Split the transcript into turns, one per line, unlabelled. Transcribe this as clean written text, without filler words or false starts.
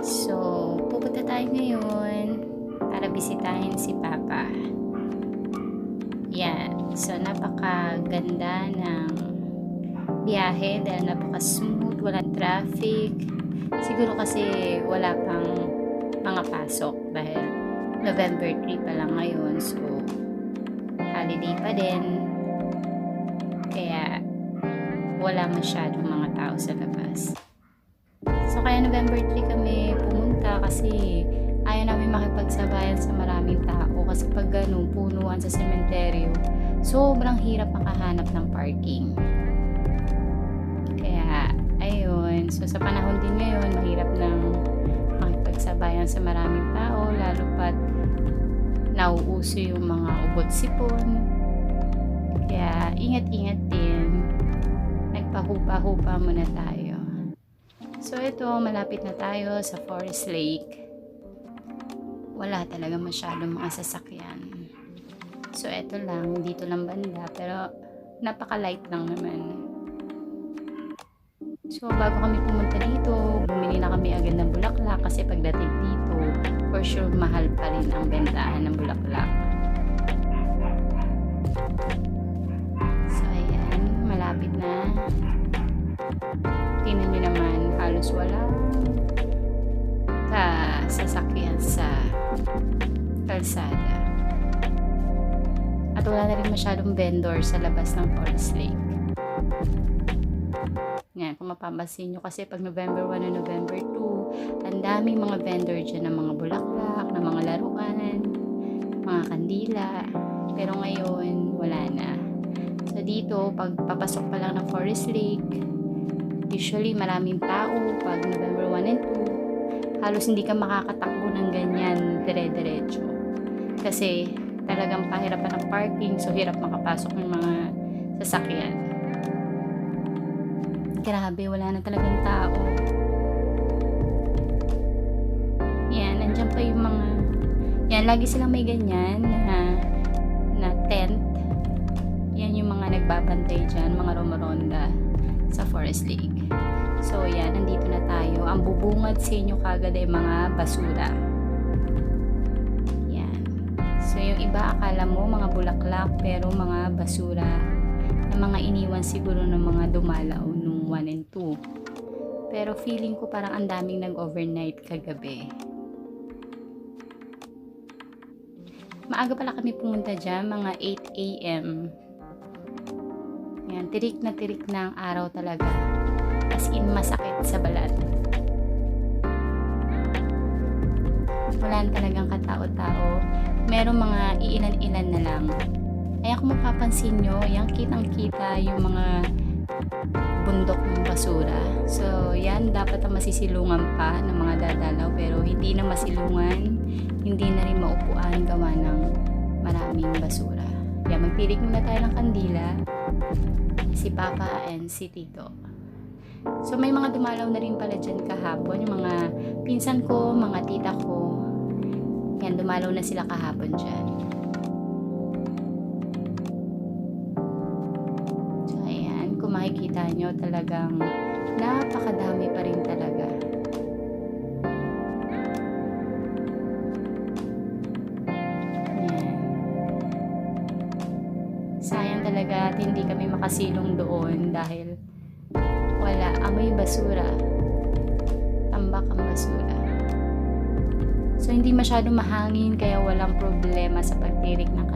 So, pupunta tayo ngayon para bisitahin si Papa. Yan. So, napakaganda ng biyahe dahil napaka-smooth, walang traffic. Siguro kasi wala pang mga pasok dahil November 3 pa lang ngayon. So, holiday pa din. Kaya, wala masyadong mga tao sa labas. So, kaya November 3 kami pumunta kasi ayaw namin makipagsabayan sa maraming tao kasi pag ganun, punuan sa sementeryo, sobrang hirap makahanap ng parking. Kaya, ayun. So, sa panahon din ngayon, mahirap nang makipagsabayan sa maraming tao, lalo pat nauuso yung mga ubot-sipon. Kaya, ingat-ingat din. Nagpahupa-hupa muna tayo. So, ito, malapit na tayo sa Forest Lake. Wala talaga masyadong mga sasakyan. So, ito lang, dito lang banda, pero napaka-light lang naman. So, bago kami pumunta dito, bumili na kami agad ng bulaklak kasi pagdating dito, for sure, mahal pa rin ang bentahan ng bulaklak. So, ayan, malapit na. Tingnan nyo naman, halos walang sasakyan sa kalsada. At wala na rin masyadong vendor sa labas ng Forest Lake. Yan, kung mapapansin nyo kasi pag November 1 o November 2, ang daming mga vendor dyan ng mga bulaklak, ng mga laruan, mga kandila. Pero ngayon, wala na. So dito, pag papasok pa lang ng Forest Lake, usually maraming tao pag November 1 and 2. Halos hindi ka makakatakbo ng ganyan dire-diretso. Kasi talagang pahirapan ng parking, so hirap makapasok ng mga sasakyan. Grabe, wala na talagang tao. Yan, nandiyan pa yung mga... Yan, lagi silang may ganyan na tent. Yan yung mga nagbabantay dyan, mga romaronda sa Forest Lake. So, yan, nandito na tayo. Ang bubungad sa inyo kagad ay mga basura. Yan. So, yung iba akala mo mga bulaklak, pero mga basura na mga iniwan siguro ng mga dumalaw nung 1 and 2. Pero feeling ko parang ang daming nag-overnight kagabi. Maaga pala kami pumunta dyan, mga 8 a.m. Yan, tirik na ang araw talaga. As in, masakit sa balat. Wala talagang katao-tao. Merong mga iilan-ilan na lang. Kaya kung mapapansin nyo, yung kitang-kita yung mga bundok ng basura. So, yan, dapat ang masisilungan pa ng mga dadalaw. Pero hindi na masilungan, hindi na rin maupuan gawa ng maraming basura. Yan, magpilik muna tayo ng kandila. Si Papa and si Tito. So, may mga dumalaw na rin pala dyan kahapon. Yung mga pinsan ko, mga tita ko. Yan, dumalaw na sila kahapon dyan. So, ayan. Kung makikita nyo, talagang napakadami pa rin talaga. Yan. Sayang talaga at hindi kami makasilong doon dahil wala, amoy basura. Tambak ang basura. So, hindi masyadong mahangin kaya walang problema sa pagtirik ng